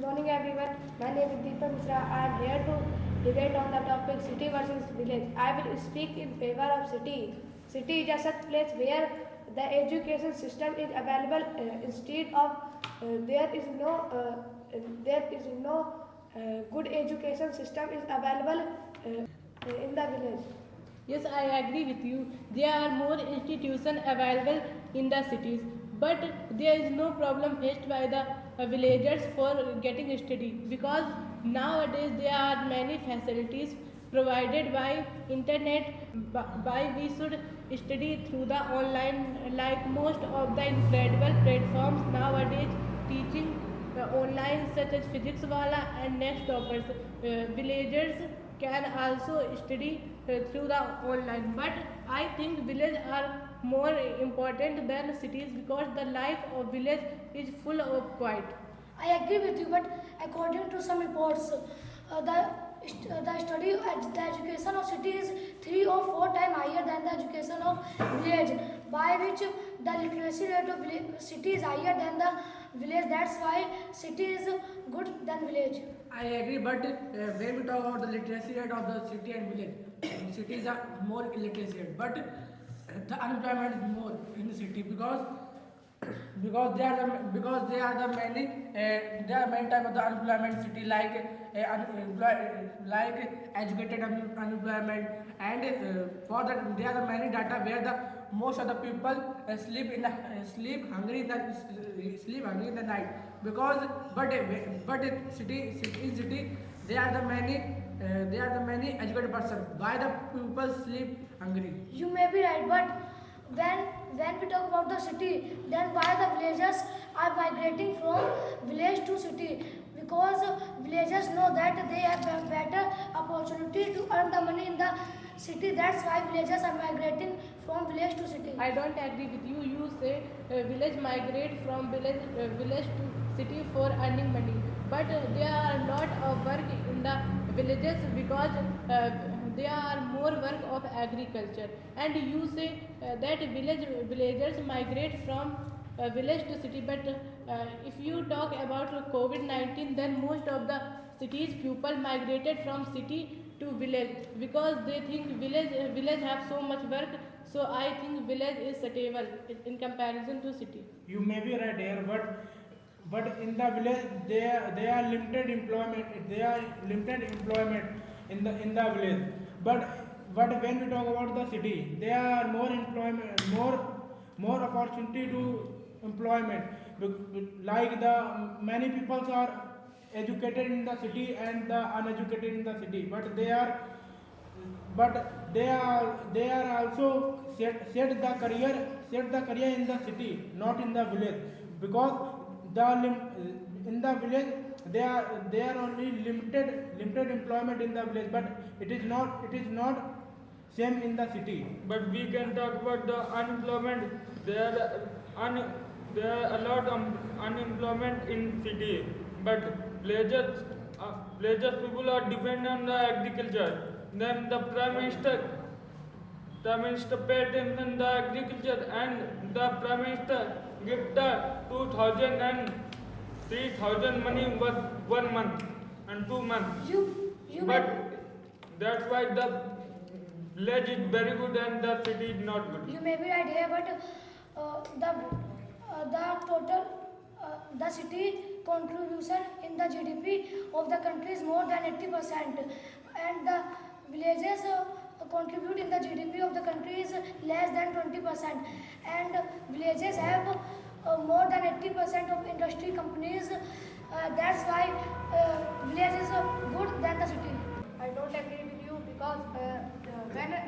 morning everyone. My name is Deepak Misra. I am here to debate on the topic city versus village. I will speak in favor of city. City is a such place where the education system is available instead of there is no good education system is available in the village. Yes, I agree with you. There are more institutions available in the cities, but there is no problem faced by the villagers for getting study because nowadays there are many facilities provided by internet. By we should study through the online, like most of the incredible platforms nowadays teaching online such as physics wala and next toppers. Villagers can also study through the online, but I think villages are more important than cities because the life of village is full of quiet. I agree with you, but according to some reports, the study the education of city is 3 or 4 times higher than the education of village, by which the literacy rate of city is higher than the village. That's why city is good than village. I agree, but when we talk about the literacy rate of the city and village, cities are more illiteracy rate, but the unemployment is more in the city because they are the many there are many type of the unemployment city like like educated unemployment and for that there are the many data where the most of the people sleep hungry in the night because but city they are the many educated person why the people sleep hungry. You may be right, but when we talk about the city, then why the villagers are migrating from village to city? Because villagers know that they have a better opportunity to earn the money in the city. That's why villagers are migrating from village to city. I don't agree with you. You say village migrate from village to city for earning money, but there are a lot of work in the villages because there are more work of agriculture. And you say that villagers migrate from village to city, but if you talk about COVID-19, then most of the cities people migrated from city to village because they think village have so much work. So I think village is suitable in comparison to city. You may be right here, but in the village they are limited employment. They are limited employment in the village. But when we talk about the city, there are more employment, more opportunity to employment. Like the many people are educated in the city and the uneducated in the city, but they are also set the career in the city, not in the village, because in the village they are only limited employment in the village, but it is not same in the city. But we can talk about the unemployment. There are a lot of unemployment in city, but villagers people are dependent on the agriculture. Then the prime minister paid them in the agriculture, and the prime minister give the 2,000 and 3,000 money one month and 2 months. But that's why the village is very good and the city is not good. You may be right here, but the total the city contribution in the GDP of the country is more than 80%, and the villages contribute in the GDP of the country is less than 20%, and villages have more than 80% of industry companies. That's why village is good than the city. I don't agree with you because when the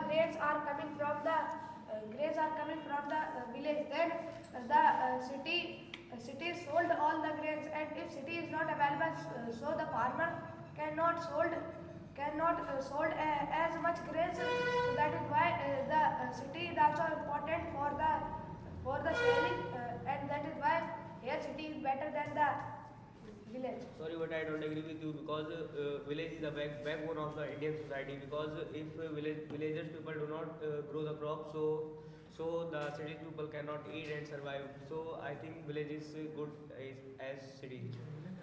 grades are coming from the village, then the city sold all the grains, and if city is not available, so the farmer cannot sold as much grains. So that is why the city is also important for the selling, and that is why here city is better than the village. Sorry, but I don't agree with you because village is the backbone of the Indian society. Because if villagers people do not grow the crops, so the city people cannot eat and survive. So I think village is good as city.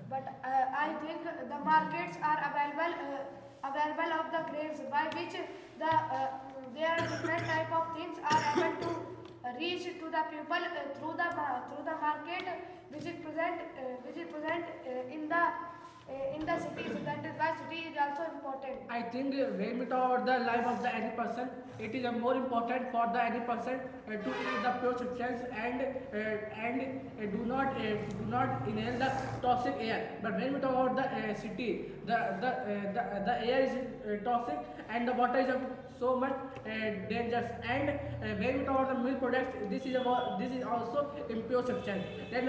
but I think the markets are available of the grains by which there are different type of things are able to reach to the people through the market which is present in the cities. That is why city is also important. I think when we talk about the life of the any person, it is more important for the any person to eat the pure substance and do not inhale the toxic air. But when we talk about the city, the air is toxic and the water is so much dangerous. And when we talk about the milk products, this is also impure substance. Then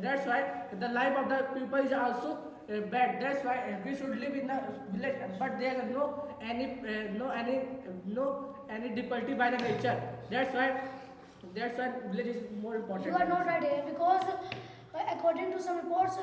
that's why the life of the people is also bad. That's why we should live in the village, but there is no any difficulty by the nature. That's why village is more important. You are not right here because according to some reports,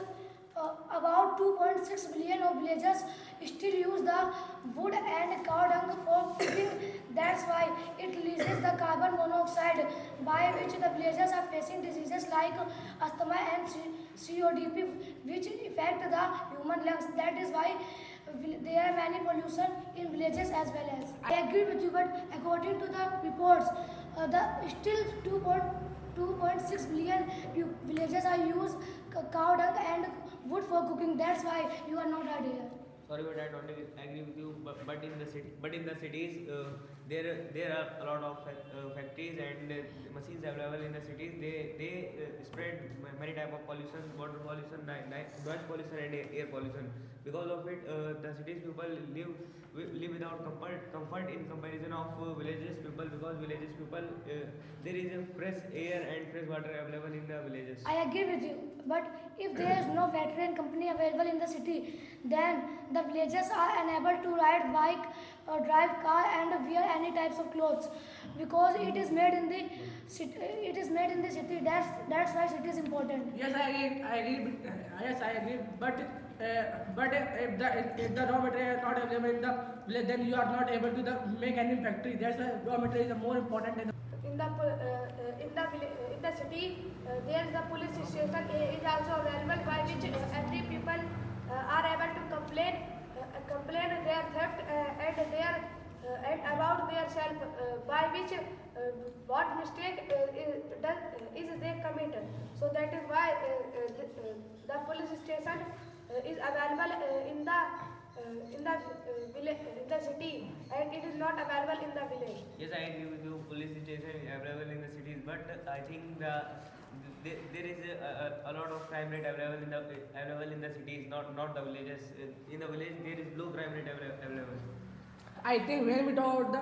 about 2.6 billion of villagers still use the wood and cow dung for cooking. That's why it releases the carbon monoxide by which the villagers are facing diseases like asthma and COPD, which affect the human lungs. That is why there are many pollution in villages as well as. I agree with you, but according to the reports, the still 2.6 billion villagers are use cow dung and wood for cooking. That's why you are not right here. Sorry, but I don't agree with you. But in the cities, there are a lot of factories and machines available in the cities. They spread many type of pollution, water pollution, noise pollution, and air pollution. Because of it, the cities people live without comfort in comparison of villages people. Because villages people there is a fresh air and fresh water available in the villages. I agree with you, but if there is no factory and company available in the city, then the villagers are unable to ride bike or drive car and wear any types of clothes because it is made in the city. That's why city is important. Yes, I agree. Yes, I agree. But if the raw material is not available in the village, then you are not able to make any factory. That's why raw material is more important than In the city, there is the police station is also available by which every people are able to complain their theft and about their self by which what mistake is they commit. So that is why the police station is available in the city and it is not available in the village. Yes, I agree with you. Police station is available in the cities, but I think there is a lot of crime rate available in the cities, not the villages. In the village, there is low crime rate available. I think when we talk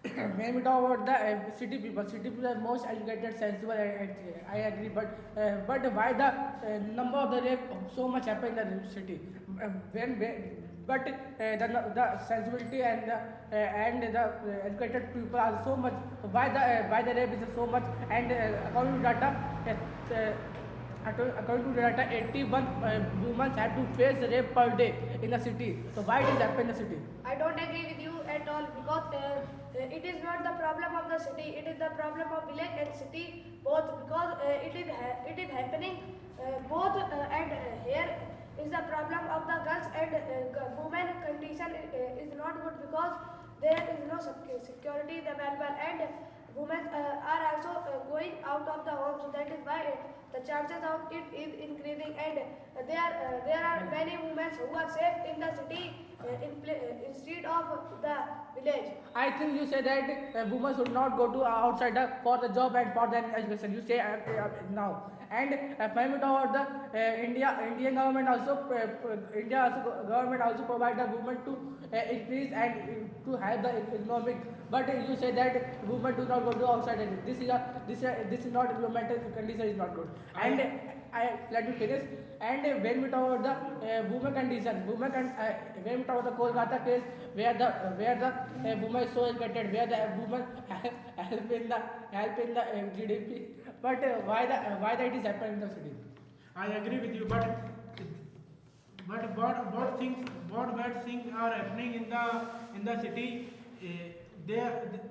about the city people are most educated, sensible. I agree, but why the number of the rape so much happen in the city? The sensibility and the educated people are so much. Why the rape is so much? And according to data, 81 women have to face rape per day in the city. So why it is happen in the city? I don't agree with you at all because it is not the problem of the city, it is the problem of village and city both because it is happening both and here is the problem of the girls and women condition is not good because there is no security available and women are also going out of the home, so that is why the chances of it is increasing and there are many women who are safe in the city instead of the village. I think you say that women should not go to outside for the job and for the education. You say now. And when we talk about the Indian government government also provide the women to increase and to have the economic. But you say that women do not go to outside. This is not environmental condition is not good. And I let me finish. And when we talk about the women condition, when we talk about the Kolkata case, where the woman is so educated, where the woman help in the GDP, but why that it is happening in the city? I agree with you, but what bad things are happening in the city?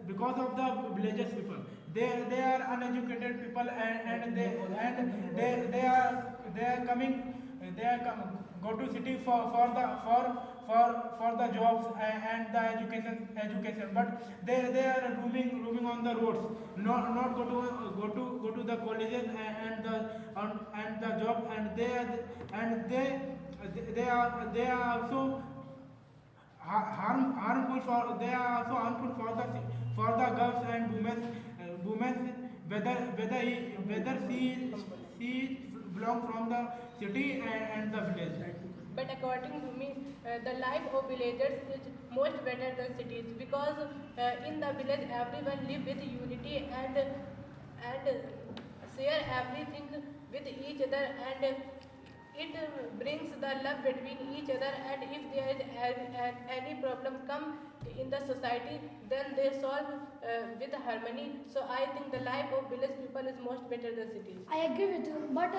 Because of the villages people, they are uneducated people, and they are coming, go to city for the jobs and the education, but they are roaming on the roads, not go to the colleges and the job, and they are also harmful for, they are also harmful for the girls and women, whether she belong from the city and the village. But according to me, the life of villagers is most better than cities, because in the village everyone live with unity and share everything with each other, and it brings the love between each other, and if there is any problem come in the society, then they solve with harmony. So I think the life of village people is most better than cities. I agree with you, but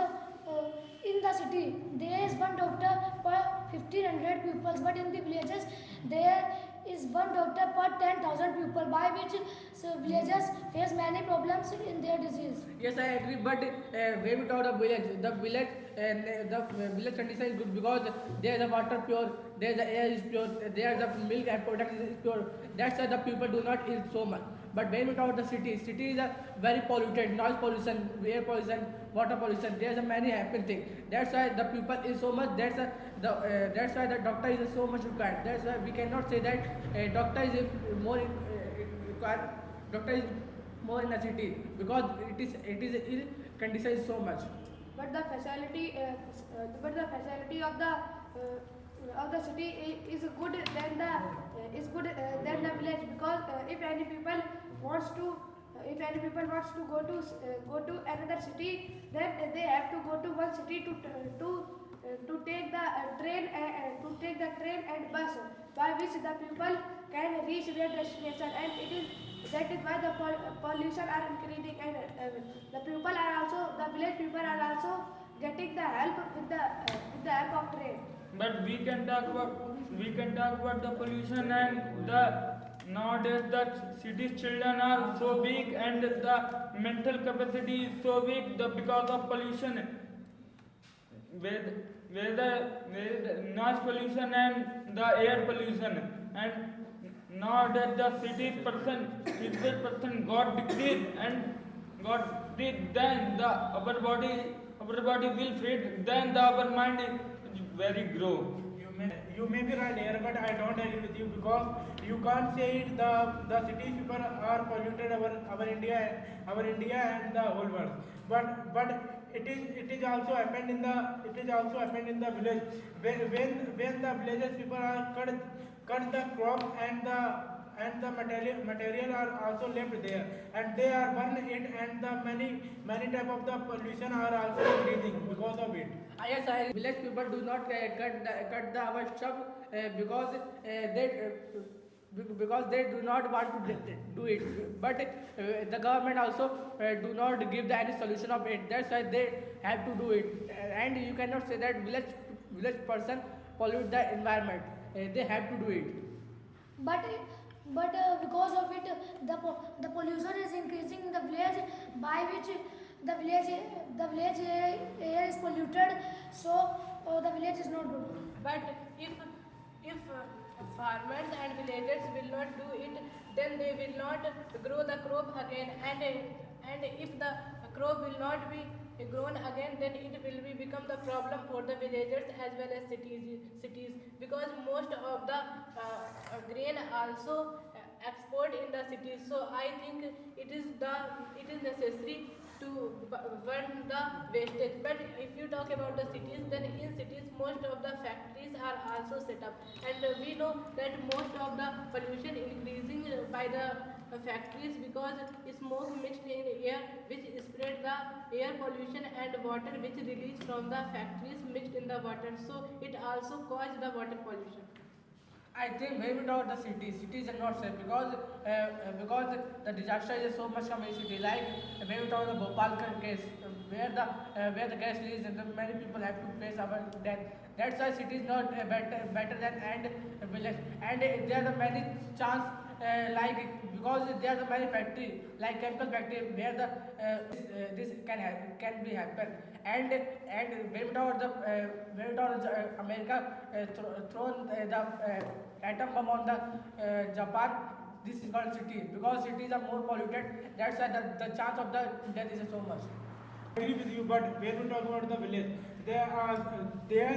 in the city there is one doctor per 1500 pupils, but in the villages there is one doctor per 10,000 people, by which villagers face many problems in their disease. Yes, I agree. But when we talk about the village condition is good, because there the water pure, there the air is pure, there the milk and product is pure. That's why the people do not eat so much. But when we talk about the city is a very polluted, noise pollution, air pollution, water pollution. There's a many happen thing. That's why the people is so much. That's why the doctor is so much required. That's why we cannot say that doctor is more required. Doctor is more in the city, because it is ill condition is so much. But the facility of the city is good than the village, because if any people wants to go to another city, then they have to go to one city to take the train and bus, by which the people can reach their destination, and that is why the pollution are increasing, and the village people are also getting the help with the help of train. But we can talk about the pollution, and nowadays the city's children are so big and the mental capacity is so big because of pollution, where the noise pollution and the air pollution, and nowadays the city's person got decreased and got did, then our body will fit, then our mind is very grow. You may be right here, but I don't agree with you, because you can't say it, the city people are polluted our India and the whole world. But it is also happened in the village, when the villages people are cut the crop, and the material are also left there, and they are burn it, and the many type of the pollution are also increasing because of it. Yes, village people do not cut our stuff because they do not want to do it. But the government also do not give any solution of it. That's why they have to do it. And you cannot say that village person pollute the environment. They have to do it. But because of it, the pollution is increasing in the village, by which the village air is polluted, so the village is not good. But if farmers and villagers will not do it, then they will not grow the crop again, and if the crop will not be grown again, then it will become the problem for the villagers as well as cities, because most of the grain also export in the cities. So I think it is necessary to burn the wastage. But if you talk about the cities, then in cities most of the factories are also set up, and we know that most of the pollution increasing by the factories, because smoke mixed in air, which spread the air pollution, and water which release from the factories mixed in the water, so it also cause the water pollution. I think when we talk about the cities are not safe, because the disaster is so much common in city. Like when we talk about the Bhopal case, where the gas leaks and many people have to face our death. That's why city is not better than and village. And there are many chance like because there are many factory like chemical factory where the this can be happen. And when we talk about the America thrown the atom bomb on the Japan, this is called city because cities are more polluted. That's why the chance of the death is so much. I agree with you, but when we talk about the village, there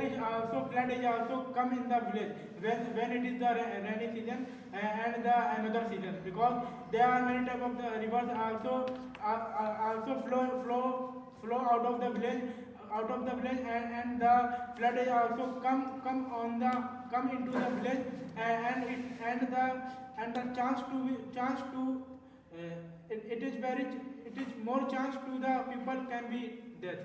is also flood is also come in the village when it is the rainy season and the another season, because there are many type of the rivers also flow out of the village and the flood is also come into the village and the chance to it is more chance to the people can be death.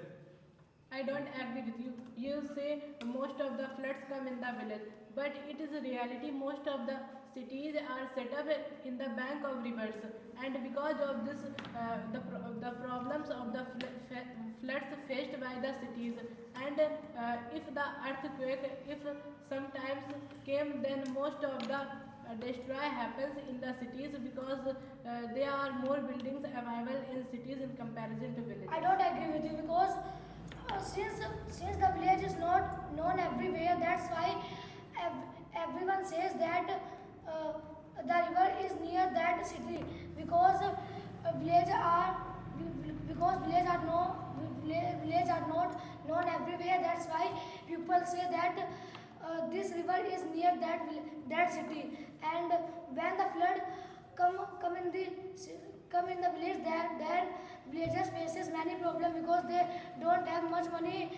I don't agree with you. You say most of the floods come in the village, but it is a reality. Most of the cities are set up in the bank of rivers, and because of this, the problems of the floods faced by the cities, and if the earthquake, if sometimes came, then most of the destroy happens in the cities because there are more buildings available in cities in comparison to villages. I don't agree with you because since the village is not known everywhere, that's why everyone says that the river is near that city because village are not known everywhere. That's why people say that this river is near that city, and when the flood come in the village, then villagers faces many problems because they don't have much money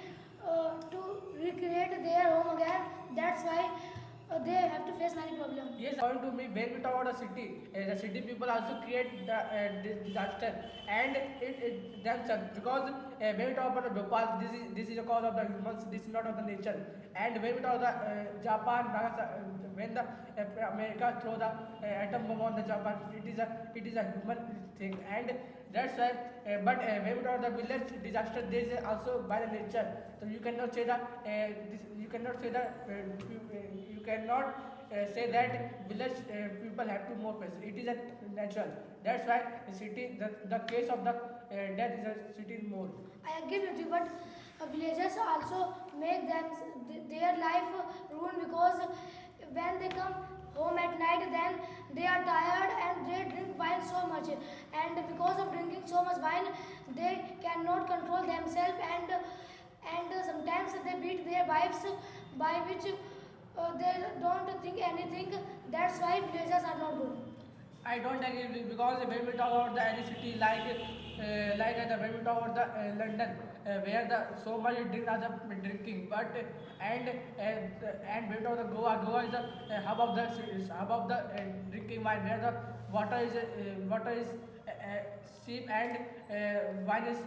to recreate their home again. That's why they have to face many problems. Yes, according to me, when we talk about the city people also create the disaster and it themselves, because when we talk about the Bhopal, this is a cause of the humans. This is not of the nature. And when we talk about Japan, when the America throw the atom bomb on the Japan, it is a human thing, and that's why. But when we talk about the village disaster, this is also by the nature. So you cannot say that you cannot say that say that village people have to more face. It is a natural. That's why the city, the case of the death is a city more. I agree with you, but villagers also make their life ruined because when they come home at night, then they are tired and they drink wine so much, and because of drinking so much wine, they cannot control themselves, and sometimes they beat their wives, by which they don't think anything. That's why villagers are not good. I don't agree because when we talk about the any city like when we talk about the London, where the so much drink are the drinking, but and when we talk about Goa is the hub of the drinking wine, where the water is cheap and wine is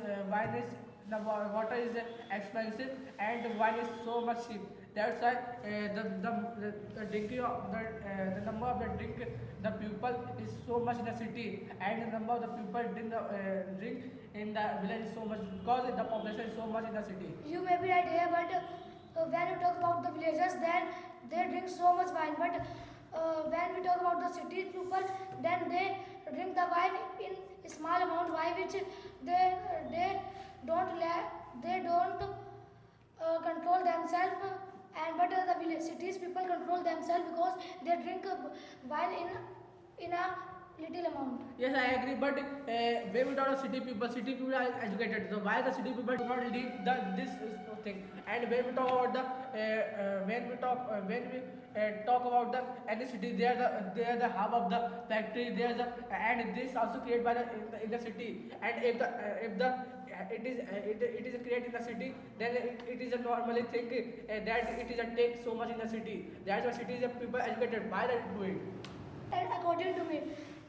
the water is expensive and wine is so much cheap. That's why the drinking of the number of the drink the people is so much in the city, and the number of the people drink in the village is so much because the population is so much in the city. You may be right here, but when you talk about the villagers, then they drink so much wine. But when we talk about the city people, then they drink the wine in small amount. Why? Which they don't control themselves. And but the village cities people control themselves because they drink wine in a little amount. Yes, I agree. But when we talk about city people are educated. So why the city people do not lead this thing? And when we talk about when we talk about the any city, they are the hub of the factory. And this also created by in the city. And if it is created in the city, then it is a normally thing that it is a take so much in the city. That's why cities are people educated. Why they do it? And according to me,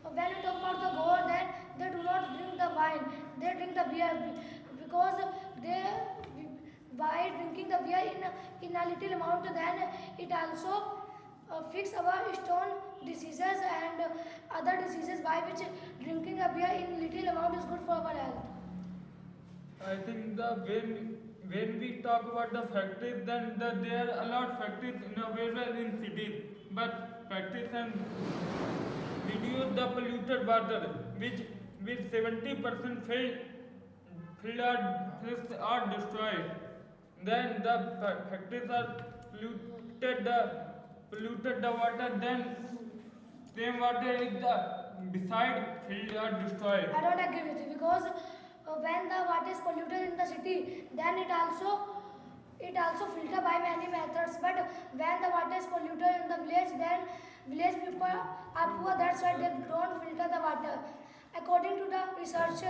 when we talk about the Goa, then they do not drink the wine, they drink the beer because by drinking the beer in a little amount, then it also fix our stone diseases and other diseases, by which drinking a beer in little amount is good for our health. I think when we talk about the factories, then there are a lot of factories available in cities, but factories and reduce the polluted water, which with 70% fields are destroyed. Then the factories are polluted the water. Then same water is the beside fields are destroyed. I don't agree with you because when the water is polluted in the city, then it also filter by many methods. But when the water is polluted in the village, then village people are poor. That's why they don't filter the water. According to the research,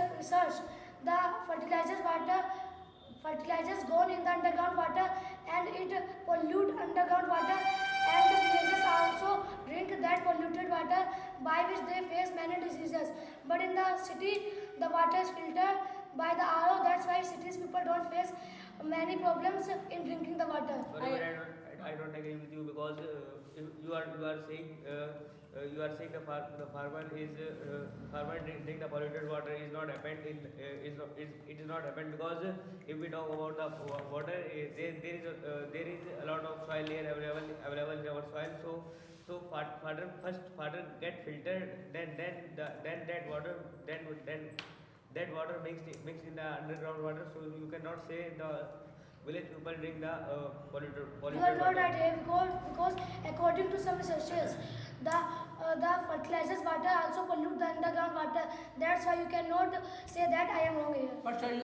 the fertilizers gone in the underground water and it pollute underground water, and the villagers also drink that polluted water, by which they face many diseases. But in the city, the water is filtered by the RO. That's why cities people don't face many problems in drinking the water. Sorry, but I don't agree with you because you are saying the farmer drink the polluted water is not happened in it is not happened because if we talk about the water, there is a lot of soil here available in our soil. So water get filtered, then that water mixed in the underground water. So you cannot say the village people drink the polluted You are not water. right here because according to some researchers, the fertilizers water also pollute the underground water. That's why you cannot say that I am wrong here. But sir,